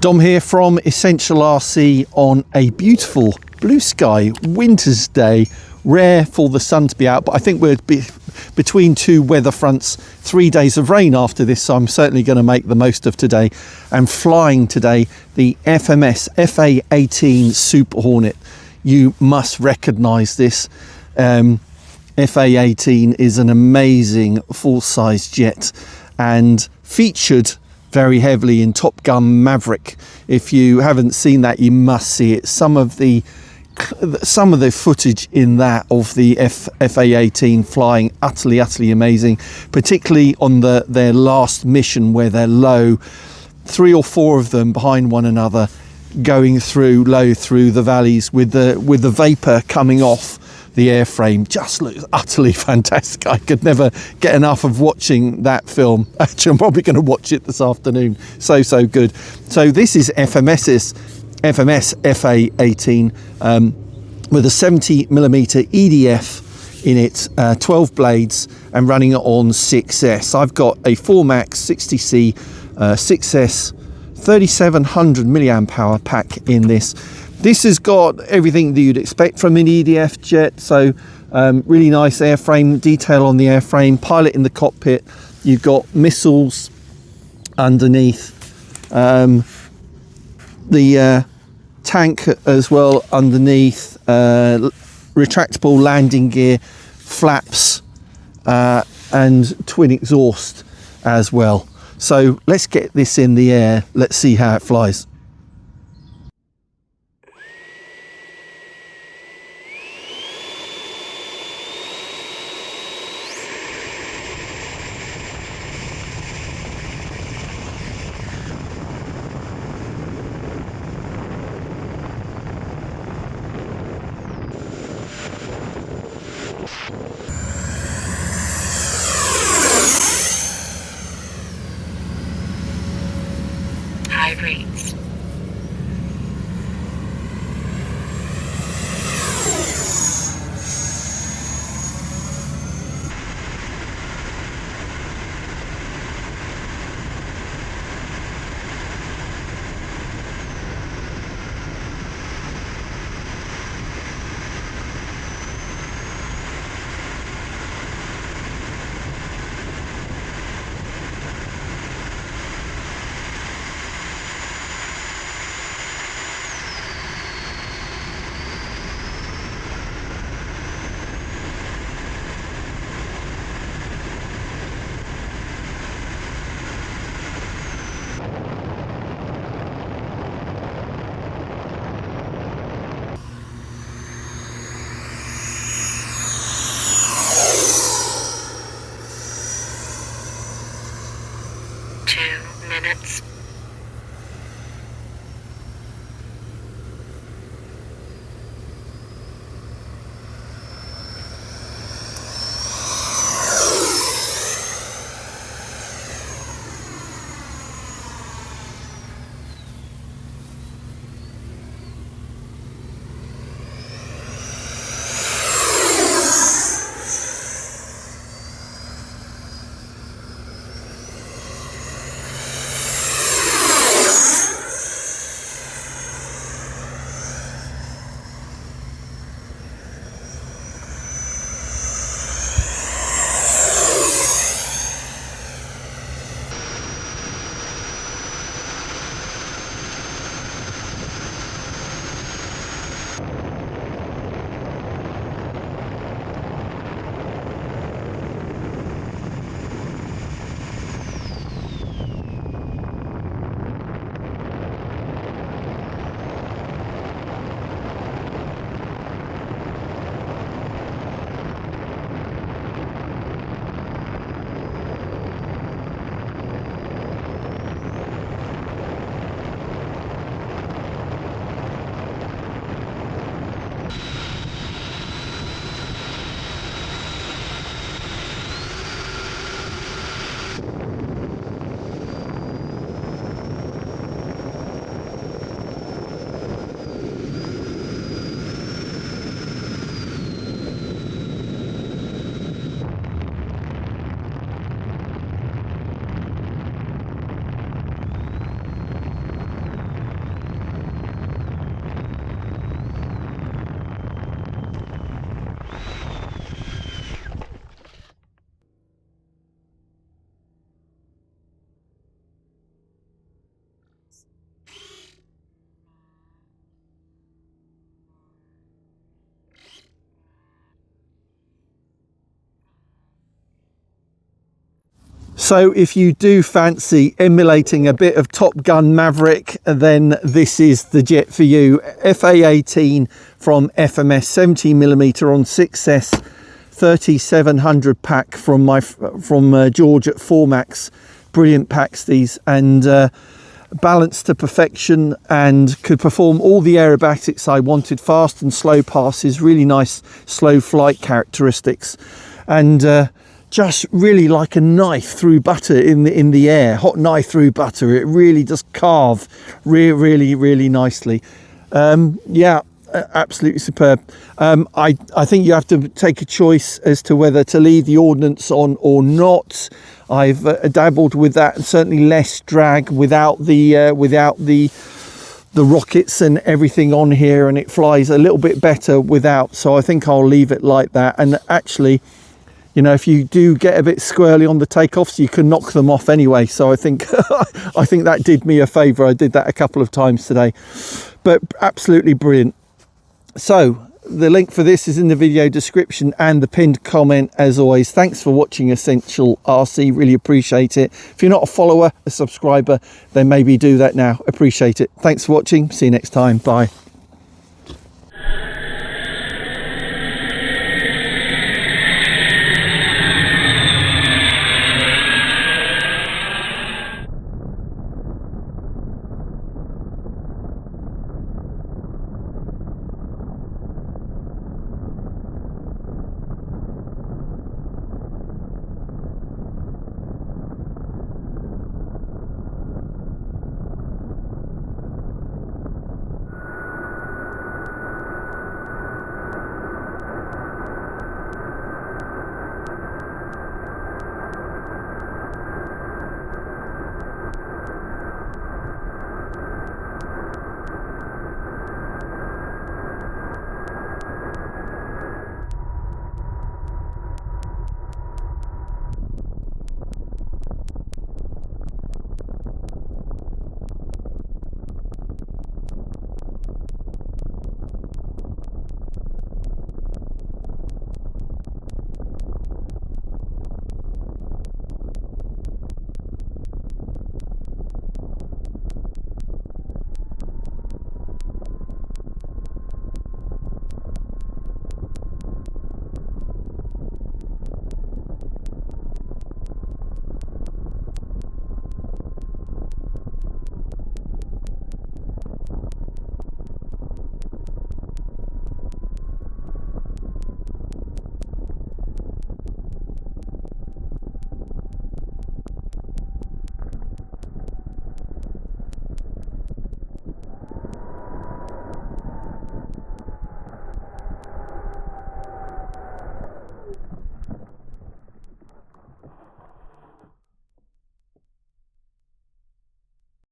Dom here from Essential RC on a beautiful blue sky winter's day. Rare for the sun to be out, but I think we're between two weather fronts, 3 days of rain after this, so I'm certainly going to make the most of today. And flying today the FMS A-18 Super Hornet. You must recognise this. FA-18 is an amazing full-size jet and featured very heavily in Top Gun Maverick. If you haven't seen that, you must see it. Some of the footage in that of the FA-18 flying utterly amazing, particularly on their last mission where they're low, 3 or 4 of them behind one another, going low through the valleys with the vapor coming off the airframe. Just looks utterly fantastic. I could never get enough of watching that film. Actually, I'm probably going to watch it this afternoon. So good. So this is FMS FA-18 with a 70mm EDF in it, 12 blades, and running it on 6S. I've got a 4MAX 60C 6S 3700 milliamp hour pack in this. This has got everything that you'd expect from an EDF jet. So really nice airframe, detail on the airframe, pilot in the cockpit. You've got missiles underneath, the tank as well underneath, retractable landing gear, flaps, and twin exhaust as well. So let's get this in the air. Let's see how it flies. High rates. So if you do fancy emulating a bit of Top Gun Maverick, then this is the jet for you. A-18 from FMS, 70mm on 6S 3700 pack from George at 4max. Brilliant packs these, and balanced to perfection, and could perform all the aerobatics I wanted. Fast and slow passes, really nice slow flight characteristics, and just really like a knife through butter in the air. Hot knife through butter. It really does carve really nicely. Yeah, absolutely superb. I think you have to take a choice as to whether to leave the ordnance on or not. I've dabbled with that, and certainly less drag without the rockets and everything on here, and it flies a little bit better without. So I think I'll leave it like that. And actually, you know, if you do get a bit squirrely on the takeoffs, you can knock them off anyway. So I think I think that did me a favour. I did that a couple of times today, but absolutely brilliant. So the link for this is in the video description and the pinned comment as always. Thanks for watching Essential RC, really appreciate it. If you're not a follower, a subscriber, then maybe do that now. Appreciate it. Thanks for watching. See you next time. Bye.